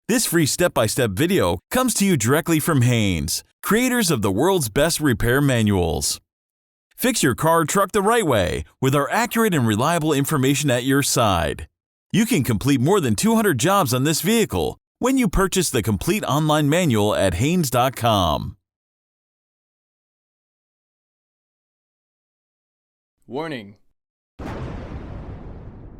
This free step-by-step video comes to you directly from Haynes, creators of the world's best repair manuals. Fix your car or truck the right way with our accurate and reliable information at your side. You can complete more than 200 jobs on this vehicle when you purchase the complete online manual at Haynes.com. Warning!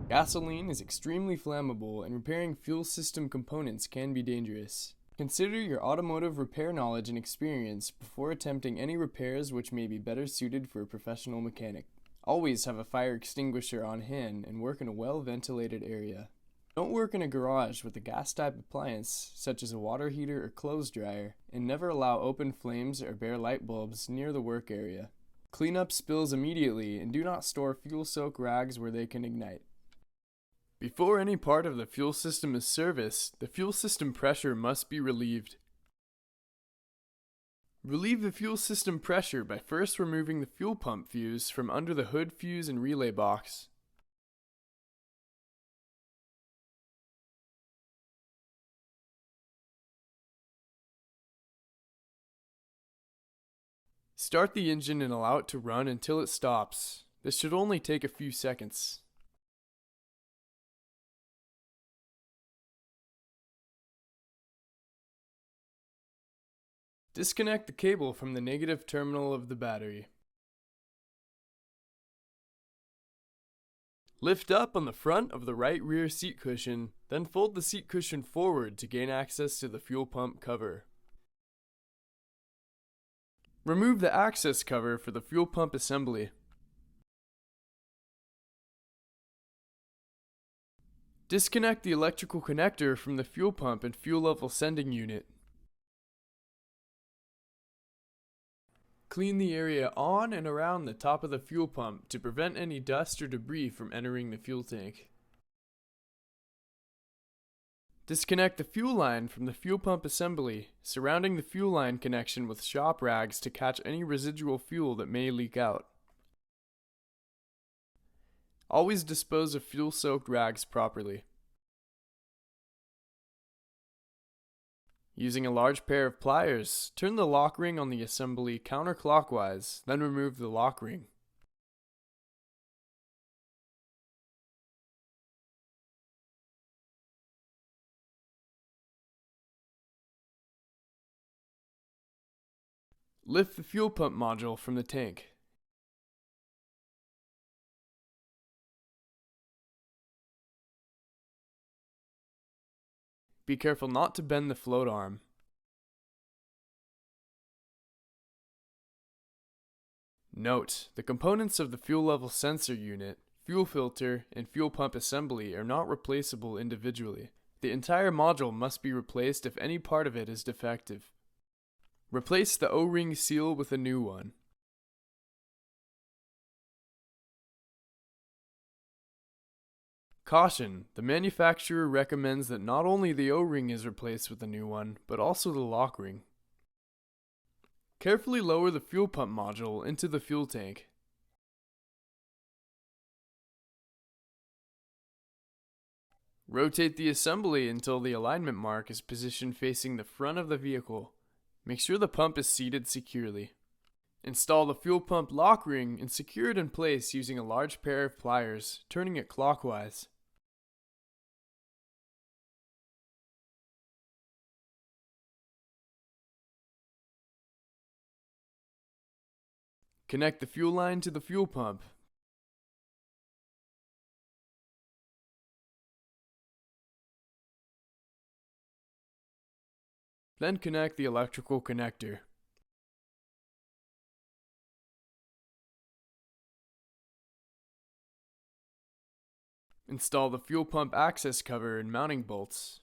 Gasoline is extremely flammable and repairing fuel system components can be dangerous. Consider your automotive repair knowledge and experience before attempting any repairs which may be better suited for a professional mechanic. Always have a fire extinguisher on hand and work in a well-ventilated area. Don't work in a garage with a gas-type appliance such as a water heater or clothes dryer, and never allow open flames or bare light bulbs near the work area. Clean up spills immediately and do not store fuel-soaked rags where they can ignite. Before any part of the fuel system is serviced, the fuel system pressure must be relieved. Relieve the fuel system pressure by first removing the fuel pump fuse from under the hood fuse and relay box. Start the engine and allow it to run until it stops. This should only take a few seconds. Disconnect the cable from the negative terminal of the battery. Lift up on the front of the right rear seat cushion, then fold the seat cushion forward to gain access to the fuel pump cover. Remove the access cover for the fuel pump assembly. Disconnect the electrical connector from the fuel pump and fuel level sending unit. Clean the area on and around the top of the fuel pump to prevent any dust or debris from entering the fuel tank. Disconnect the fuel line from the fuel pump assembly, surrounding the fuel line connection with shop rags to catch any residual fuel that may leak out. Always dispose of fuel-soaked rags properly. Using a large pair of pliers, turn the lock ring on the assembly counterclockwise, then remove the lock ring. Lift the fuel pump module from the tank. Be careful not to bend the float arm. Note, the components of the fuel level sensor unit, fuel filter, and fuel pump assembly are not replaceable individually. The entire module must be replaced if any part of it is defective. Replace the O-ring seal with a new one. Caution, the manufacturer recommends that not only the O-ring is replaced with a new one, but also the lock ring. Carefully lower the fuel pump module into the fuel tank. Rotate the assembly until the alignment mark is positioned facing the front of the vehicle. Make sure the pump is seated securely. Install the fuel pump lock ring and secure it in place using a large pair of pliers, turning it clockwise. Connect the fuel line to the fuel pump. Then connect the electrical connector. Install the fuel pump access cover and mounting bolts.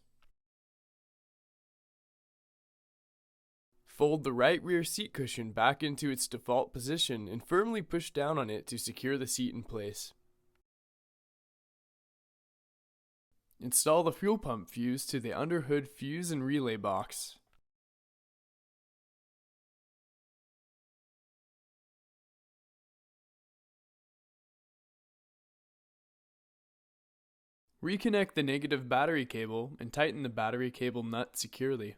Fold the right rear seat cushion back into its default position and firmly push down on it to secure the seat in place. Install the fuel pump fuse to the underhood fuse and relay box. Reconnect the negative battery cable and tighten the battery cable nut securely.